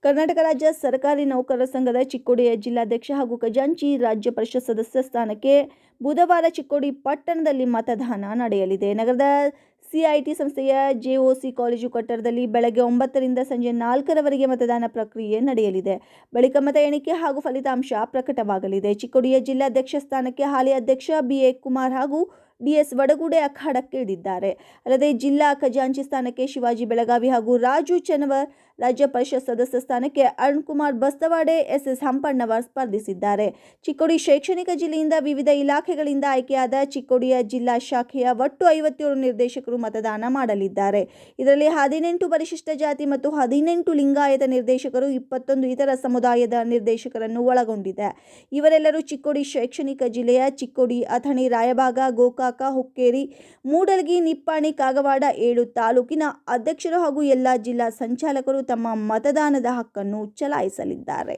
ಕರ್ನಾಟಕ ರಾಜ್ಯ ಸರ್ಕಾರಿ ನೌಕರರ ಸಂಘದ ಚಿಕ್ಕೋಡಿಯ ಜಿಲ್ಲಾಧ್ಯಕ್ಷ ಹಾಗೂ ಖಜಾಂಚಿ ರಾಜ್ಯ ಪರಿಷತ್ ಸದಸ್ಯ ಸ್ಥಾನಕ್ಕೆ ಬುಧವಾರ ಚಿಕ್ಕೋಡಿ ಪಟ್ಟಣದಲ್ಲಿ ಮತದಾನ ನಡೆಯಲಿದೆ. ನಗರದ ಸಿಐಟಿ ಸಂಸ್ಥೆಯ ಜೆಒಸಿ ಕಾಲೇಜು ಕಟ್ಟಡದಲ್ಲಿ ಬೆಳಗ್ಗೆ 9ರಿಂದ ಸಂಜೆ 4ರವರೆಗೆ ಮತದಾನ ಪ್ರಕ್ರಿಯೆ ನಡೆಯಲಿದೆ. ಬಳಿಕ ಮತ ಎಣಿಕೆ ಹಾಗೂ ಫಲಿತಾಂಶ ಪ್ರಕಟವಾಗಲಿದೆ. ಚಿಕ್ಕೋಡಿಯ ಜಿಲ್ಲಾಧ್ಯಕ್ಷ ಸ್ಥಾನಕ್ಕೆ ಹಾಲಿ ಅಧ್ಯಕ್ಷ BA ಕುಮಾರ್ ಹಾಗೂ DS ವಡಗುಡೆ ಅಖಾಡಕ್ಕೆ ಇಳಿದಿದ್ದಾರೆ. ಅಲ್ಲದೆ ಜಿಲ್ಲಾ ಖಜಾಂಚಿ ಸ್ಥಾನಕ್ಕೆ ಶಿವಾಜಿ ಬೆಳಗಾವಿ ಹಾಗೂ ರಾಜು ಚನ್ನವರ್, ರಾಜ್ಯ ಪರಿಷತ್ ಸದಸ್ಯ ಸ್ಥಾನಕ್ಕೆ ಅರುಣ್ ಕುಮಾರ್ ಬಸ್ತವಾಡೆ, SS ಹಂಪಣ್ಣವರ್ ಸ್ಪರ್ಧಿಸಿದ್ದಾರೆ. ಚಿಕ್ಕೋಡಿ ಶೈಕ್ಷಣಿಕ ಜಿಲ್ಲೆಯಿಂದ ವಿವಿಧ ಇಲಾಖೆಗಳಿಂದ ಆಯ್ಕೆಯಾದ ಚಿಕ್ಕೋಡಿಯ ಜಿಲ್ಲಾ ಶಾಖೆಯ ಒಟ್ಟು 57 ನಿರ್ದೇಶಕರು ಮತದಾನ ಮಾಡಲಿದ್ದಾರೆ. ಇದರಲ್ಲಿ 18 ಪರಿಶಿಷ್ಟ ಜಾತಿ ಮತ್ತು 18 ಲಿಂಗಾಯತ ನಿರ್ದೇಶಕರು, 21 ಇತರ ಸಮುದಾಯದ ನಿರ್ದೇಶಕರನ್ನು ಒಳಗೊಂಡಿದೆ. ಇವರೆಲ್ಲರೂ ಚಿಕ್ಕೋಡಿ ಶೈಕ್ಷಣಿಕ ಜಿಲ್ಲೆಯ ಚಿಕ್ಕೋಡಿ, ಅಥಣಿ, ರಾಯಬಾಗ, ಗೋಕಾಕ, ಹುಕ್ಕೇರಿ, ಮೂಡಲಗಿ, ನಿಪ್ಪಾಣಿ, ಕಾಗವಾಡ 7 ತಾಲೂಕಿನ ಅಧ್ಯಕ್ಷರು ಹಾಗೂ ಎಲ್ಲ ಜಿಲ್ಲಾ ಸಂಚಾಲಕರು ತಮ್ಮ ಮತದಾನದ ಹಕ್ಕನ್ನು ಚಲಾಯಿಸಲಿದ್ದಾರೆ.